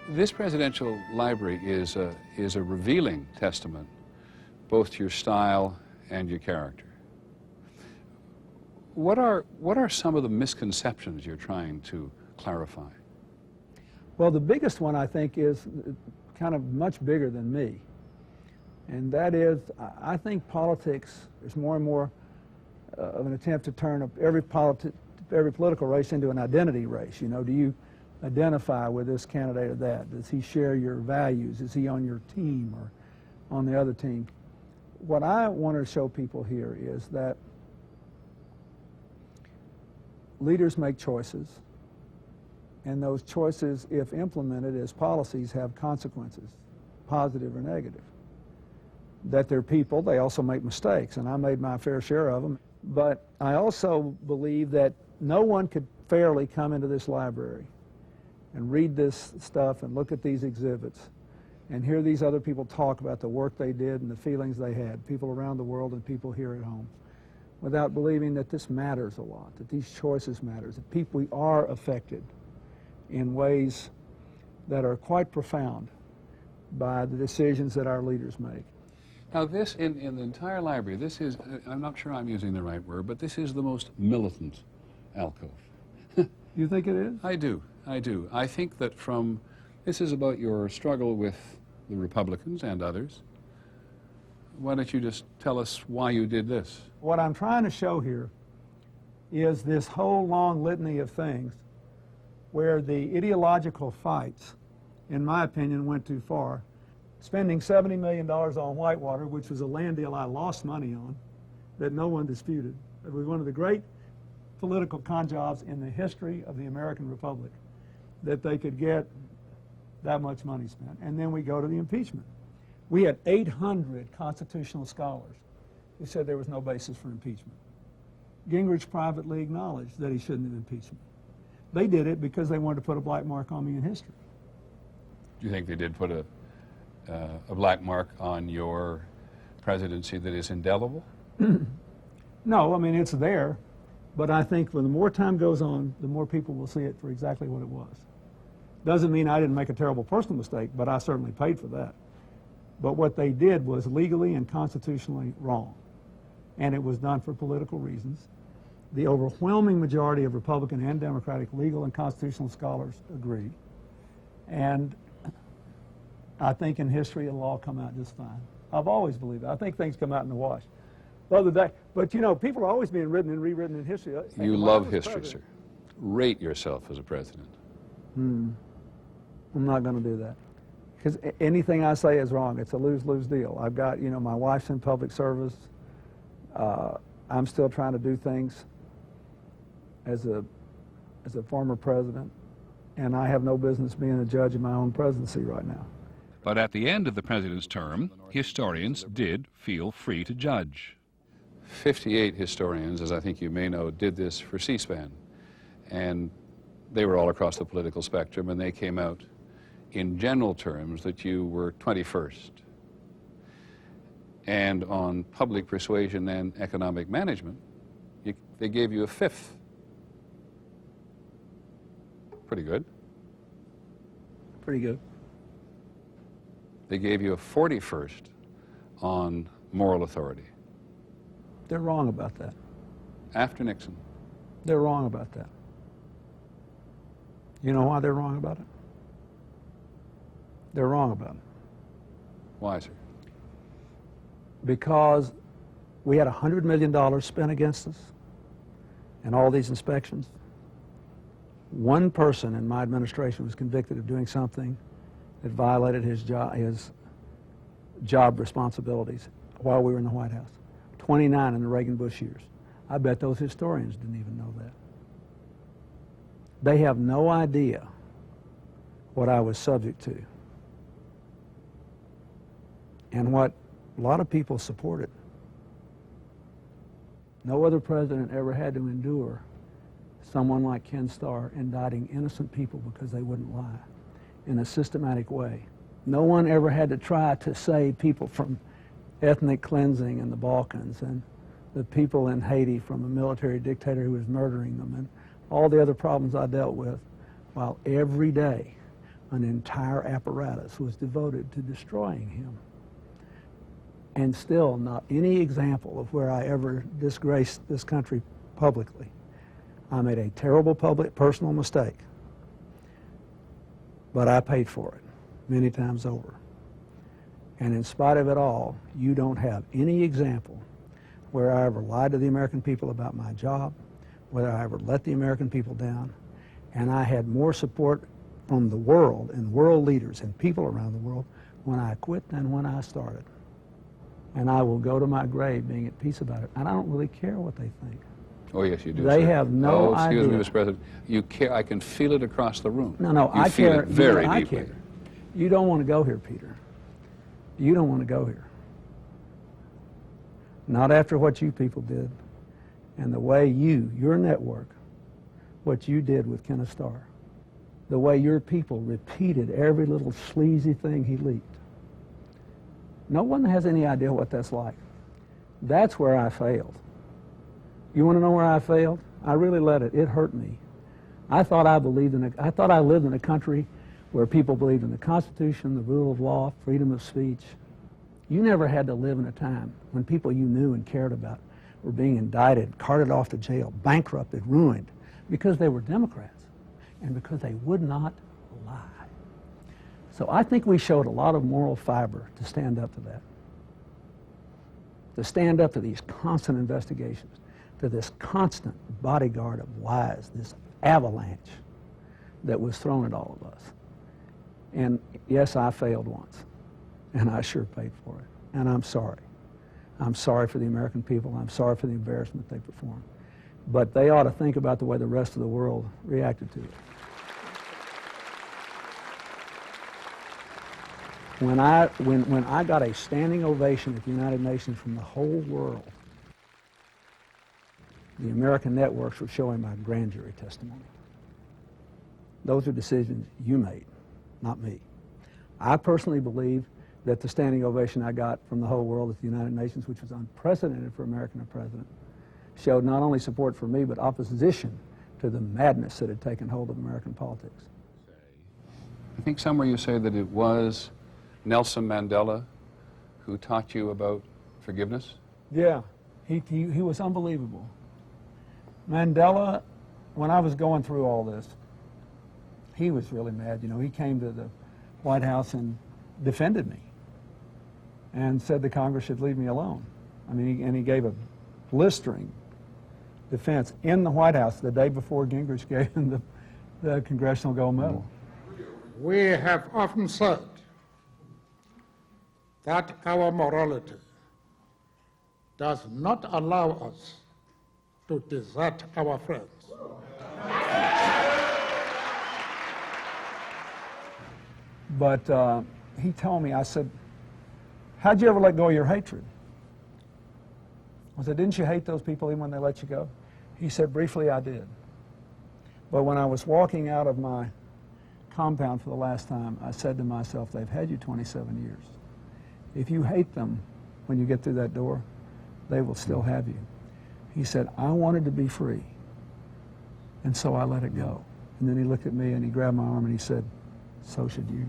This presidential library is a revealing testament both to your style and your character. What are some of the misconceptions you're trying to clarify? Well, the biggest one, I think, is kind of much bigger than me. And that is, I think politics is more and more of an attempt to turn every political race into an identity race. You know, do you identify with this candidate or that? Does he share your values? Is he on your team or on the other team? What I want to show people here is that leaders make choices, and those choices, if implemented as policies, have consequences, positive or negative. That they're people, they also make mistakes, and I made my fair share of them. But I also believe that no one could fairly come into this library and read this stuff and look at these exhibits and hear these other people talk about the work they did and the feelings they had, people around the world and people here at home, without believing that this matters a lot, that these choices matter, that we are affected in ways that are quite profound by the decisions that our leaders make. Now this, in the entire library, this is, I'm not sure I'm using the right word, but this is the most militant alcove. You think it is? I do. I think that this is about your struggle with the Republicans and others. Why don't you just tell us why you did this? What I'm trying to show here is this whole long litany of things where the ideological fights, in my opinion, went too far. Spending $70 million on Whitewater, which was a land deal I lost money on, that no one disputed. It was one of the great political con jobs in the history of the American Republic, that they could get that much money spent. And then we go to the impeachment. We had 800 constitutional scholars who said there was no basis for impeachment. Gingrich privately acknowledged that he shouldn't have impeached me. They did it because they wanted to put a black mark on me in history. Do you think they did put a black mark on your presidency that is indelible? No, I mean, it's there. But I think when the more time goes on, the more people will see it for exactly what it was. Doesn't mean I didn't make a terrible personal mistake, but I certainly paid for that. But what they did was legally and constitutionally wrong. And it was done for political reasons. The overwhelming majority of Republican and Democratic legal and constitutional scholars agree. And I think in history it'll all come out just fine. I've always believed that. I think things come out in the wash. But you know, people are always being written and rewritten in history. You love history, sir. Rate yourself as a president. I'm not going to do that. Because anything I say is wrong. It's a lose-lose deal. I've got, you know, my wife's in public service. I'm still trying to do things as a former president, and I have no business being a judge of my own presidency right now. But at the end of the president's term, historians did feel free to judge. 58 historians, as I think you may know, did this for C-SPAN. And they were all across the political spectrum, and they came out in general terms that you were 21st. And on public persuasion and economic management, they gave you a 5th. Pretty good. Pretty good. They gave you a 41st on moral authority. They're wrong about that. After Nixon. They're wrong about that. You know why they're wrong about it? They're wrong about it. Why, sir? Because we had $100 million spent against us and all these inspections. One person in my administration was convicted of doing something that violated his job responsibilities while we were in the White House. 29 in the Reagan-Bush years. I bet those historians didn't even know that. They have no idea what I was subject to and what a lot of people supported. No other president ever had to endure someone like Ken Starr indicting innocent people because they wouldn't lie in a systematic way. No one ever had to try to save people from ethnic cleansing in the Balkans and the people in Haiti from a military dictator who was murdering them and all the other problems I dealt with, while every day an entire apparatus was devoted to destroying him. And still not any example of where I ever disgraced this country publicly. I made a terrible personal mistake, but I paid for it many times over. And in spite of it all, you don't have any example where I ever lied to the American people about my job, whether I ever let the American people down, and I had more support from the world and world leaders and people around the world when I quit than when I started. And I will go to my grave being at peace about it. And I don't really care what they think. Oh, yes, you do, They sir. have no idea. Excuse me, Mr. President. You care. I can feel it across the room. No, you I feel care. it very I deeply. care. You don't want to go here, Peter. You don't want to go here. Not after what you people did and the way your network, what you did with Kenneth Starr, the way your people repeated every little sleazy thing he leaked. No one has any idea what that's like. That's where I failed. You want to know where I failed? I really let it. It hurt me. I thought I lived in a country where people believed in the Constitution, the rule of law, freedom of speech. You never had to live in a time when people you knew and cared about were being indicted, carted off to jail, bankrupted, ruined, because they were Democrats and because they would not lie. So I think we showed a lot of moral fiber to stand up to that, to stand up to these constant investigations, to this constant bodyguard of lies, this avalanche that was thrown at all of us. And yes, I failed once, and I sure paid for it, and I'm sorry. I'm sorry for the American people. I'm sorry for the embarrassment they performed. But they ought to think about the way the rest of the world reacted to it. When I got a standing ovation at the United Nations from the whole world, the American networks were showing my grand jury testimony. Those are decisions you made, not me. I personally believe that the standing ovation I got from the whole world at the United Nations, which was unprecedented for American president, showed not only support for me, but opposition to the madness that had taken hold of American politics. I think somewhere you say that it was Nelson Mandela who taught you about forgiveness? Yeah, he was unbelievable. Mandela, when I was going through all this, he was really mad. You know, he came to the White House and defended me and said the Congress should leave me alone. I mean, he gave a blistering defense in the White House the day before Gingrich gave him the Congressional Gold Medal. We have often said that our morality does not allow us to desert our friends. But he told me, I said, how'd you ever let go of your hatred? I said, didn't you hate those people even when they let you go? He said, briefly, I did. But when I was walking out of my compound for the last time, I said to myself, they've had you 27 years. If you hate them when you get through that door, they will still have you. He said, I wanted to be free, and so I let it go. And then he looked at me and he grabbed my arm and he said, so should you.